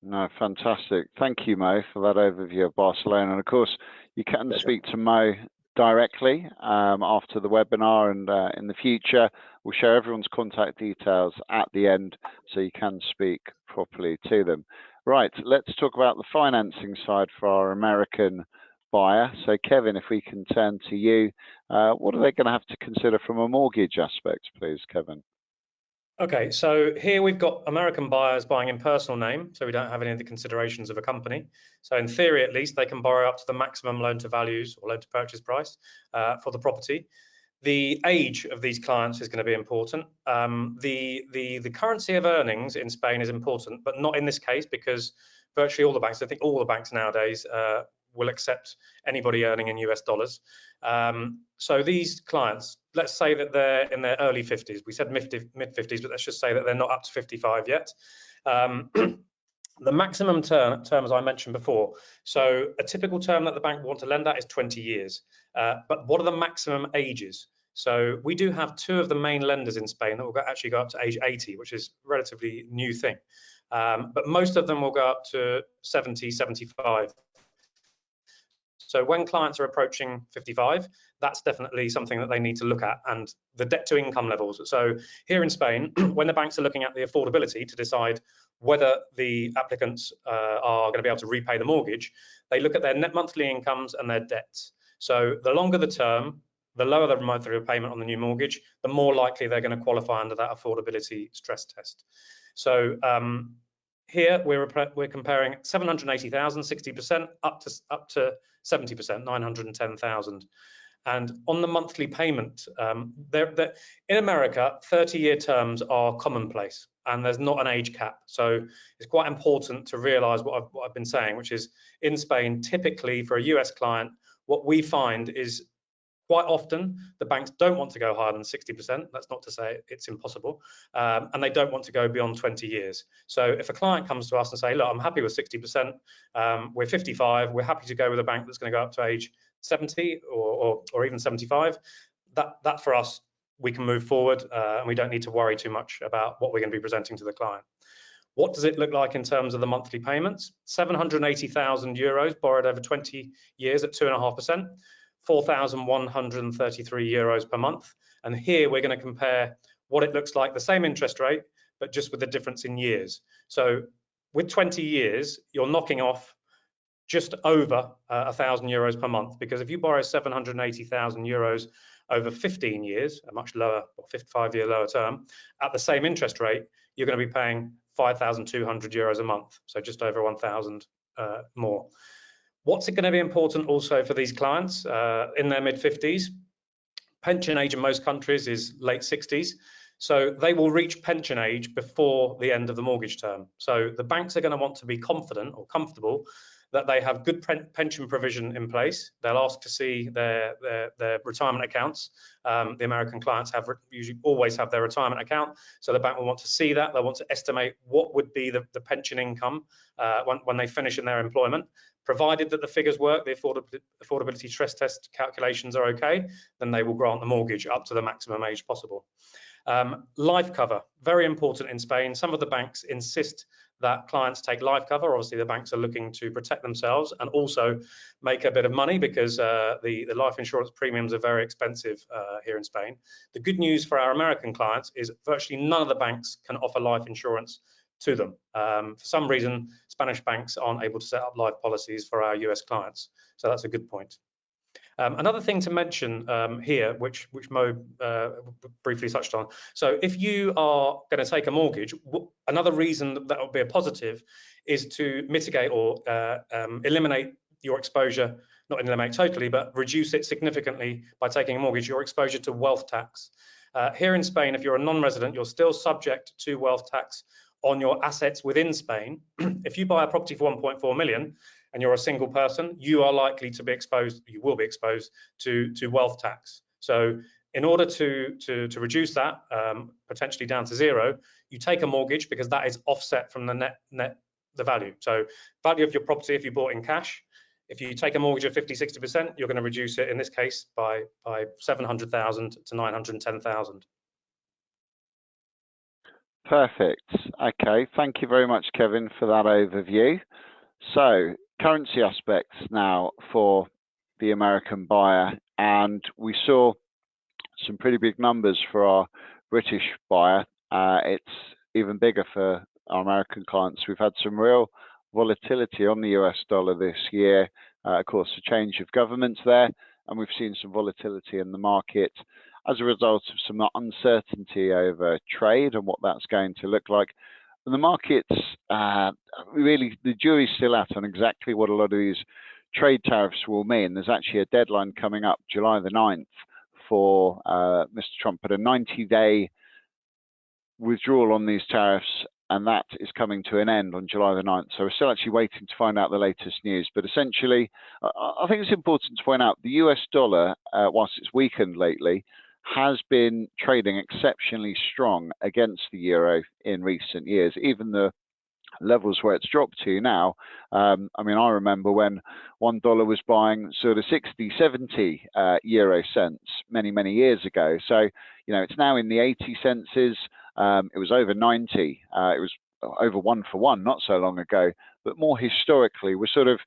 No, fantastic. Thank you, Mo, for that overview of Barcelona. And of course, you can speak to Mo directly after the webinar, and in the future we'll share everyone's contact details at the end so you can speak properly to them. Right, let's talk about the financing side for our American buyer. So Kevin, if we can turn to you, what are they going to have to consider from a mortgage aspect, please, Kevin? Okay, so here we've got American buyers buying in personal name, so we don't have any of the considerations of a company. So in theory, at least, they can borrow up to the maximum loan to values or loan to purchase price for the property. The age of these clients is going to be important. The currency of earnings in Spain is important, but not in this case, because virtually all the banks, I think all the banks nowadays, will accept anybody earning in US dollars. So these clients, let's say that they're in their early 50s. We said mid 50s, but let's just say that they're not up to 55 yet. The maximum terms I mentioned before. So a typical term that the bank will want to lend at is 20 years. But what are the maximum ages? So we do have two of the main lenders in Spain that will actually go up to age 80, which is a relatively new thing. But most of them will go up to 70, 75. So when clients are approaching 55, that's definitely something that they need to look at, and the debt to income levels. So here in Spain, when the banks are looking at the affordability to decide whether the applicants are going to be able to repay the mortgage, they look at their net monthly incomes and their debts. So the longer the term, the lower the monthly repayment on the new mortgage, the more likely they're going to qualify under that affordability stress test. So here we're comparing 780,000, 60%, up to 70%, 910,000. And on the monthly payment, in America, 30-year terms are commonplace, and there's not an age cap. So it's quite important to realize what I've been saying, which is in Spain, typically for a US client, what we find is quite often the banks don't want to go higher than 60%. That's not to say it's impossible. And they don't want to go beyond 20 years. So if a client comes to us and say, look, I'm happy with 60%, we're 55, we're happy to go with a bank that's going to go up to age 70 or even 75, that for us, we can move forward and we don't need to worry too much about what we're going to be presenting to the client. What does it look like in terms of the monthly payments? 780,000 euros borrowed over 20 years at 2.5%. 4,133 euros per month. And here we're going to compare what it looks like, the same interest rate, but just with the difference in years. So with 20 years, you're knocking off just over 1,000 euros per month, because if you borrow 780,000 euros over 15 years, a much lower, 5-year lower term, at the same interest rate, you're going to be paying 5,200 euros a month, so just over 1,000 more. What's it going to be important also for these clients in their mid-50s? Pension age in most countries is late 60s. So they will reach pension age before the end of the mortgage term. So the banks are going to want to be confident or comfortable that they have good pension provision in place. They'll ask to see their retirement accounts. The American clients usually always have their retirement account, so the bank will want to see that. They'll want to estimate what would be the pension income when they finish in their employment. Provided that the figures work, the affordability stress test calculations are okay, then they will grant the mortgage up to the maximum age possible. Life cover, very important in Spain. Some of the banks insist that clients take life cover. Obviously, the banks are looking to protect themselves and also make a bit of money because the life insurance premiums are very expensive here in Spain. The good news for our American clients is virtually none of the banks can offer life insurance to them. For some reason, Spanish banks aren't able to set up life policies for our US clients. So that's a good point. Another thing to mention here, which Mo briefly touched on. So if you are going to take a mortgage, another reason that would be a positive is to mitigate or eliminate your exposure, not eliminate totally, but reduce it significantly by taking a mortgage, your exposure to wealth tax. Here in Spain, if you're a non-resident, you're still subject to wealth tax on your assets within Spain. If you buy a property for 1.4 million and you're a single person, you are likely to be exposed, you will be exposed to wealth tax. So in order to reduce that, potentially down to zero, you take a mortgage because that is offset from the the value. So value of your property, if you bought in cash, if you take a mortgage of 50–60%, you're going to reduce it in this case by 700,000 to 910,000. Perfect. Okay, thank you very much, Kevin, for that overview. So, currency aspects now for the American buyer, and we saw some pretty big numbers for our British buyer. It's even bigger for our American clients. We've had some real volatility on the US dollar this year. Of course, a change of government there, and we've seen some volatility in the market as a result of some uncertainty over trade and what that's going to look like. And the markets, really, the jury's still out on exactly what a lot of these trade tariffs will mean. There's actually a deadline coming up, July the 9th, for Mr. Trump, but a 90-day withdrawal on these tariffs, and that is coming to an end on July the 9th. So we're still actually waiting to find out the latest news. But essentially, I think it's important to point out the US dollar, whilst it's weakened lately, has been trading exceptionally strong against the euro in recent years, even the levels where it's dropped to now. I mean, I remember when $1 was buying sort of 60–70 euro cents many years ago. So, you know, it's now in the 80 cents. It was over 90. It was over 1 for 1 not so long ago. But more historically, we're sort of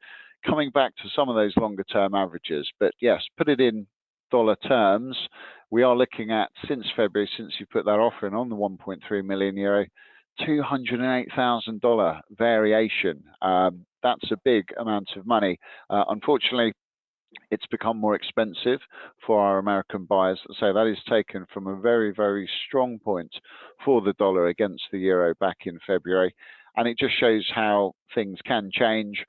coming back to some of those longer term averages. But yes, put it in dollar terms, we are looking at, since February, since you put that offer in on the 1.3 million euro, $208,000 variation. That's a big amount of money. Unfortunately, it's become more expensive for our American buyers. So that is taken from a very strong point for the dollar against the euro back in February. And it just shows how things can change.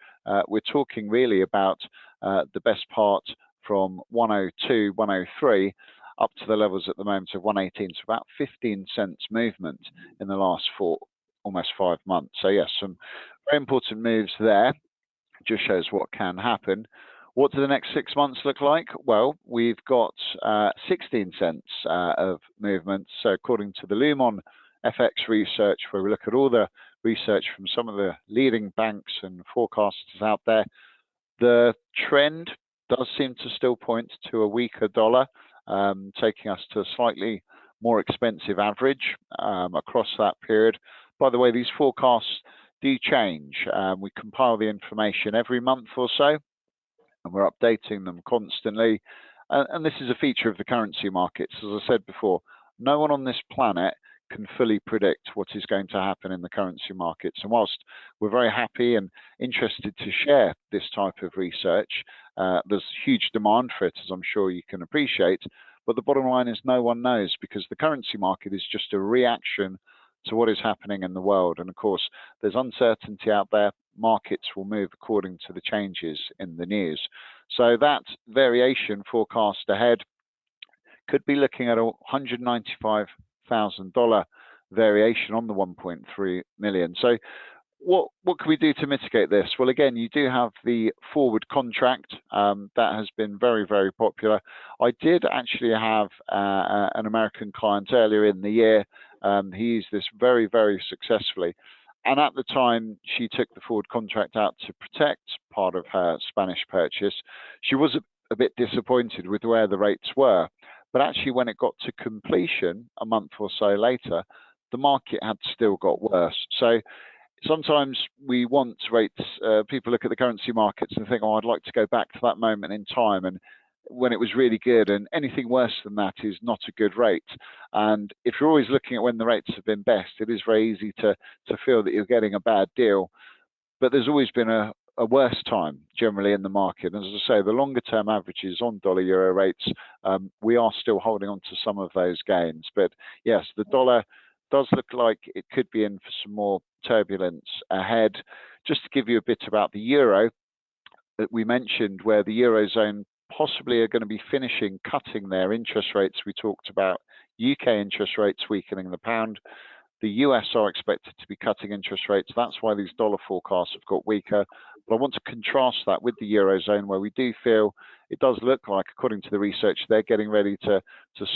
We're talking really about the best part from 102, 103 up to the levels at the moment of 118, so about 15 cents movement in the last almost 5 months. So yes, some very important moves there. Just shows what can happen. What do the next 6 months look like? Well, we've got 16 cents of movement. So according to the Lumon FX research, where we look at all the research from some of the leading banks and forecasters out there, the trend does seem to still point to a weaker dollar, taking us to a slightly more expensive average across that period. By the way, these forecasts do change. We compile the information every month or so, and we're updating them constantly. And this is a feature of the currency markets. As I said before, no one on this planet can fully predict what is going to happen in the currency markets. And whilst we're very happy and interested to share this type of research, there's huge demand for it, as I'm sure you can appreciate. But the bottom line is no one knows, because the currency market is just a reaction to what is happening in the world. And of course, there's uncertainty out there. Markets will move according to the changes in the news. So that variation forecast ahead could be looking at a $195,000 variation on the 1.3 million. So what can we do to mitigate this? Well, again, you do have the forward contract that has been very, very popular. I did actually have an American client earlier in the year. He used this very, very successfully. And at the time, she took the forward contract out to protect part of her Spanish purchase. She was a bit disappointed with where the rates were. But actually, when it got to completion a month or so later, the market had still got worse. So sometimes we want rates, people look at the currency markets and think, oh, I'd like to go back to that moment in time and when it was really good, and anything worse than that is not a good rate. And if you're always looking at when the rates have been best, it is very easy to feel that you're getting a bad deal. But there's always been a worse time generally in the market. And as I say, the longer term averages on dollar euro rates, we are still holding on to some of those gains. But yes, the dollar does look like it could be in for some more turbulence ahead. Just to give you a bit about the euro that we mentioned, where the Eurozone possibly are going to be finishing cutting their interest rates. We talked about UK interest rates weakening the pound. The US are expected to be cutting interest rates. That's why these dollar forecasts have got weaker. But I want to contrast that with the Eurozone, where we do feel it does look like, according to the research, they're getting ready to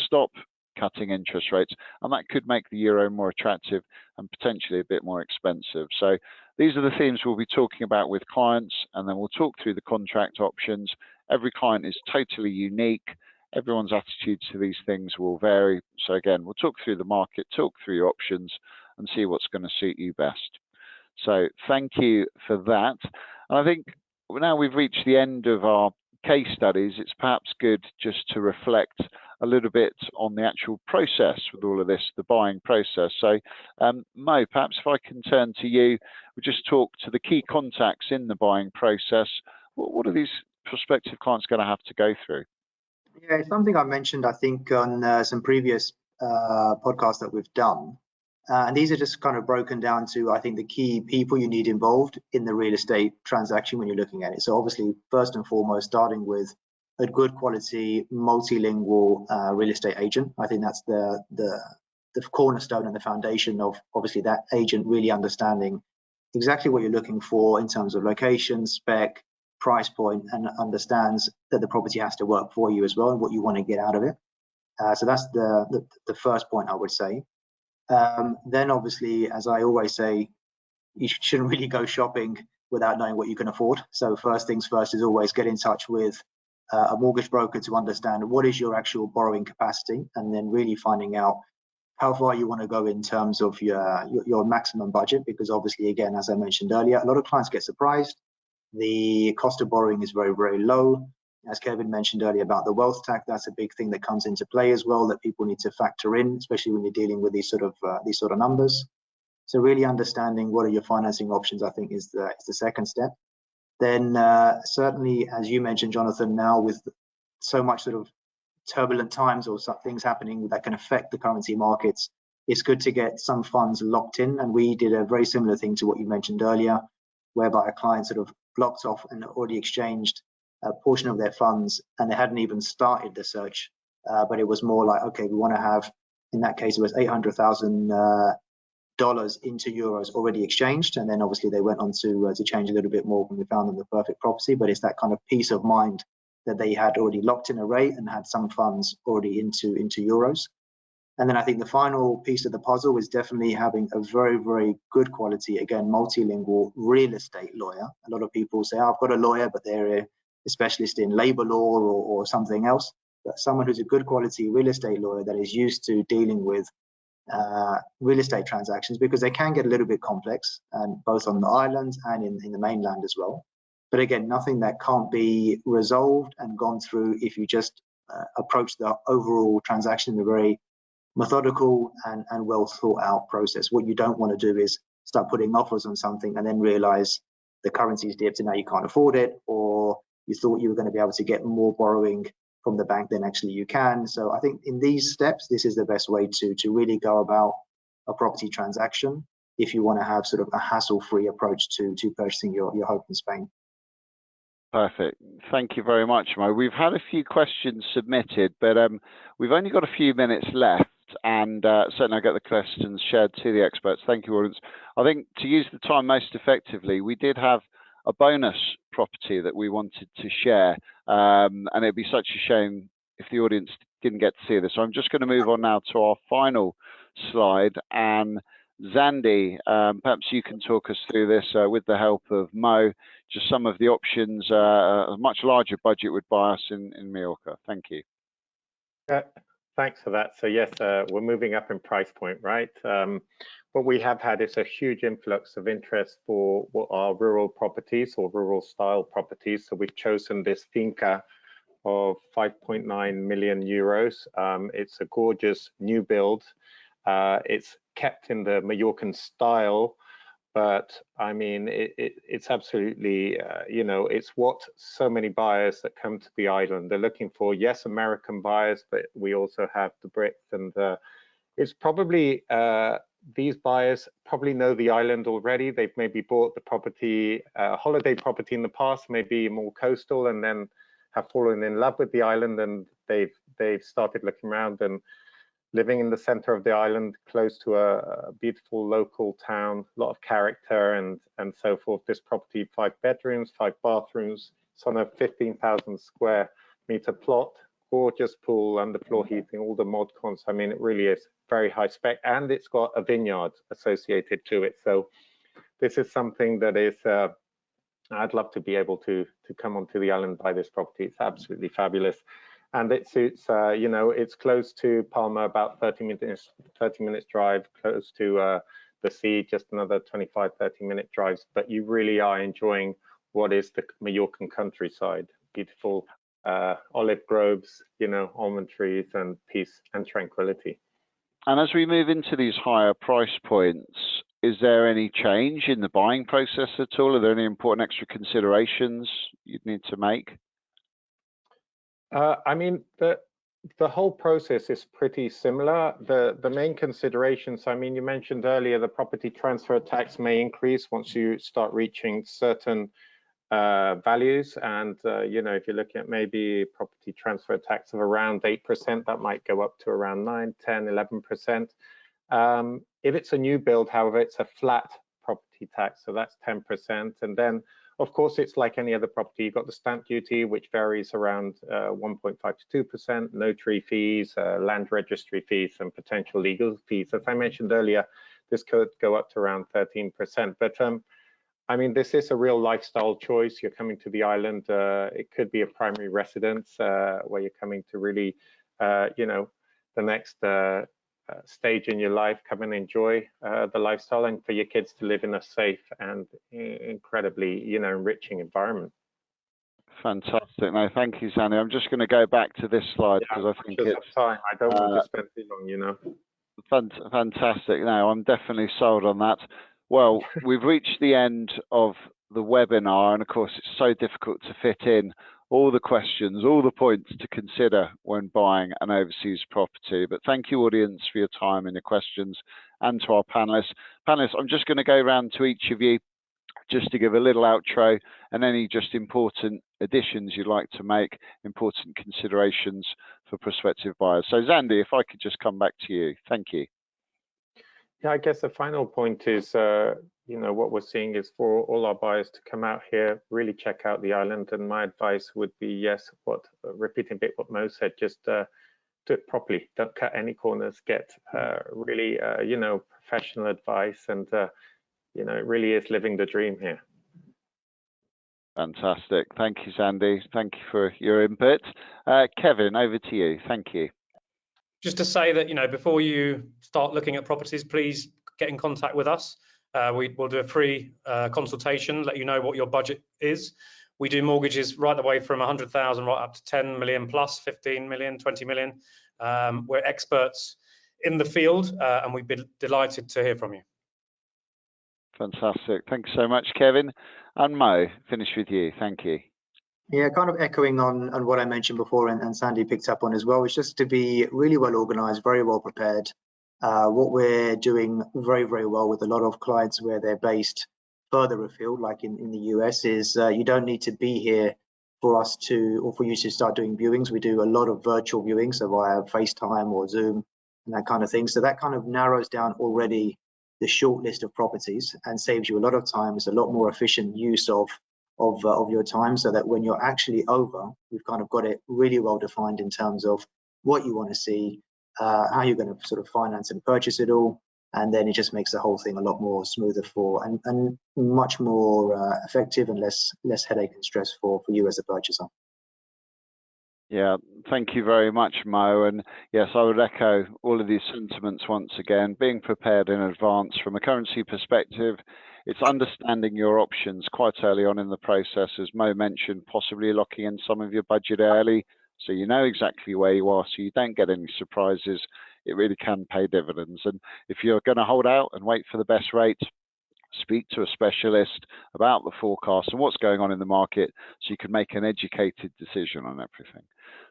stop cutting interest rates, and that could make the euro more attractive and potentially a bit more expensive. So these are the themes we'll be talking about with clients, and then we'll talk through the contract options. Every client is totally unique. Everyone's attitudes to these things will vary. So again, we'll talk through the market, talk through your options, and see what's going to suit you best. So thank you for that. And I think now we've reached the end of our case studies, it's perhaps good just to reflect a little bit on the actual process with all of this, the buying process. So Mo, perhaps if I can turn to you, we'll just talk to the key contacts in the buying process. What are these prospective clients going to have to go through? Yeah, it's something I mentioned, I think, on some previous podcasts that we've done. And these are just kind of broken down to, I think, the key people you need involved in the real estate transaction when you're looking at it. So obviously, first and foremost, starting with a good quality, multilingual real estate agent. I think that's the cornerstone and the foundation of obviously that agent really understanding exactly what you're looking for in terms of location, spec, price point, and understands that the property has to work for you as well and what you want to get out of it. So that's the first point I would say. Then obviously, as I always say, you shouldn't really go shopping without knowing what you can afford. So first things first is always get in touch with a mortgage broker to understand what is your actual borrowing capacity, and then really finding out how far you want to go in terms of your maximum budget, because obviously, again, as I mentioned earlier, a lot of clients get surprised. The cost of borrowing is very, very low. As Kevin mentioned earlier about the wealth tax, that's a big thing that comes into play as well, that people need to factor in, especially when you're dealing with these sort of numbers. So really understanding what are your financing options, I think, is the second step. Then certainly, as you mentioned, Jonathan, now with so much sort of turbulent times or some things happening that can affect the currency markets, it's good to get some funds locked in. And we did a very similar thing to what you mentioned earlier, whereby a client sort of blocked off and already exchanged a portion of their funds, and they hadn't even started the search, but it was more like, okay, we want to have, in that case, it was $800,000 into euros already exchanged, and then obviously they went on to change a little bit more when we found them the perfect property. But it's that kind of peace of mind that they had already locked in a rate and had some funds already into euros. And then I think the final piece of the puzzle is definitely having a very, very good quality, again, multilingual real estate lawyer. A lot of people say, oh, I've got a lawyer, but they're a specialist in labor law or something else. But someone who's a good quality real estate lawyer that is used to dealing with real estate transactions, because they can get a little bit complex, and both on the islands and in the mainland as well. But again, nothing that can't be resolved and gone through if you just approach the overall transaction in a very methodical and well thought out process. What you don't want to do is start putting offers on something and then realize the currency's dipped and now you can't afford it, or you thought you were going to be able to get more borrowing from the bank than actually you can. So I think in these steps, this is the best way to really go about a property transaction if you want to have sort of a hassle-free approach to purchasing your home in Spain. Perfect. Thank you very much, Mo. We've had a few questions submitted, but we've only got a few minutes left. and certainly I get the questions shared to the experts. Thank you, audience. I think to use the time most effectively, we did have a bonus property that we wanted to share, and it'd be such a shame if the audience didn't get to see this. So I'm just going to move on now to our final slide, and Zandy, perhaps you can talk us through this with the help of Mo, just some of the options. A much larger budget would buy us in Mallorca. Thank you. Thanks for that. So yes, we're moving up in price point, right? What we have had is a huge influx of interest for what are rural properties or rural style properties. So we've chosen this finca of 5.9 million euros. It's a gorgeous new build. It's kept in the Mallorcan style, but I mean, it's absolutely, you know, it's what so many buyers that come to the island, they're looking for. Yes, American buyers, but we also have the Brits, and it's probably, these buyers probably know the island already. They've maybe bought the property, holiday property in the past, maybe more coastal, and then have fallen in love with the island, and they've started looking around and living in the center of the island, close to a beautiful local town, a lot of character and so forth. This property, 5 bedrooms, 5 bathrooms. It's on a 15,000 square meter plot, gorgeous pool, underfloor heating, all the mod cons. I mean, it really is very high spec, and it's got a vineyard associated to it. So this is something that is, I'd love to be able to come onto the island, buy this property. It's absolutely fabulous. And it suits, you know, it's close to Palma, about 30 minutes drive, close to the sea, just another 25, 30-minute drives. But you really are enjoying what is the Mallorcan countryside. Beautiful olive groves, you know, almond trees, and peace and tranquility. And as we move into these higher price points, is there any change in the buying process at all? Are there any important extra considerations you'd need to make? I mean, the whole process is pretty similar. The main considerations, I mean, you mentioned earlier, the property transfer tax may increase once you start reaching certain values. And, you know, if you're looking at maybe property transfer tax of around 8%, that might go up to around 9, 10, 11%. If it's a new build, however, it's a flat property tax, so that's 10%. And then, of course, it's like any other property. You've got the stamp duty, which varies around 1.5 to 2%, notary fees, land registry fees, and potential legal fees. As I mentioned earlier, this could go up to around 13%. But I mean, this is a real lifestyle choice. You're coming to the island. It could be a primary residence where you're coming to really, you know, the next stage in your life, come and enjoy the lifestyle, and for your kids to live in a safe and incredibly, you know, enriching environment. Fantastic. No, thank you, Zandy. I'm just going to go back to this slide because I think it's time. I don't want to spend too long, you know. Fantastic. No, I'm definitely sold on that. Well, we've reached the end of the webinar, and of course, it's so difficult to fit in all the questions, all the points to consider when buying an overseas property. But thank you, audience, for your time and your questions, and to our panelists. Panelists, I'm just going to go around to each of you just to give a little outro and any just important additions you'd like to make, important considerations for prospective buyers. So Zandy, if I could just come back to you. Thank you. Yeah, I guess the final point is, you know, what we're seeing is for all our buyers to come out here, really check out the island. And my advice would be, yes, repeating a bit what Mo said, just do it properly. Don't cut any corners. Get really, you know, professional advice, and you know, it really is living the dream here. Fantastic. Thank you, Zandy. Thank you for your input. Kevin, over to you. Thank you. Just to say that, you know, before you start looking at properties, please get in contact with us. We'll do a free consultation, let you know what your budget is. We do mortgages right the way from 100,000 right up to 10 million plus, 15 million, 20 million. We're experts in the field, and we'd be delighted to hear from you. Fantastic. Thanks so much, Kevin. And Mo, finish with you. Thank you. Yeah, kind of echoing on what I mentioned before, and Sandy picked up on as well, is just to be really well organized, very well prepared. What we're doing very, very well with a lot of clients where they're based further afield, like in the US, is you don't need to be here for us to, or for you to start doing viewings. We do a lot of virtual viewings, so via FaceTime or Zoom, and that kind of thing. So that kind of narrows down already the short list of properties and saves you a lot of time. It's a lot more efficient use of your time, so that when you're actually over, we've kind of got it really well defined in terms of what you want to see, how you're going to sort of finance and purchase it all, and then it just makes the whole thing a lot more smoother and much more effective and less headache and stress for you as a purchaser. Yeah, thank you very much, Mo. And yes, I would echo all of these sentiments once again. Being prepared in advance from a currency perspective, it's understanding your options quite early on in the process, as Mo mentioned, possibly locking in some of your budget early so you know exactly where you are, so you don't get any surprises. It really can pay dividends. And if you're going to hold out and wait for the best rate, speak to a specialist about the forecast and what's going on in the market so you can make an educated decision on everything.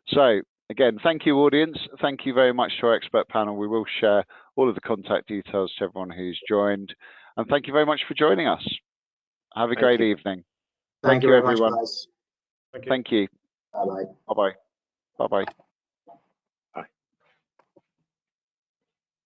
So again, thank you, audience. Thank you very much to our expert panel. We will share all of the contact details to everyone who's joined. And thank you very much for joining us. Have a great evening. Thank you very everyone. much, guys. Thank you. Bye-bye. Bye-bye. Bye-bye.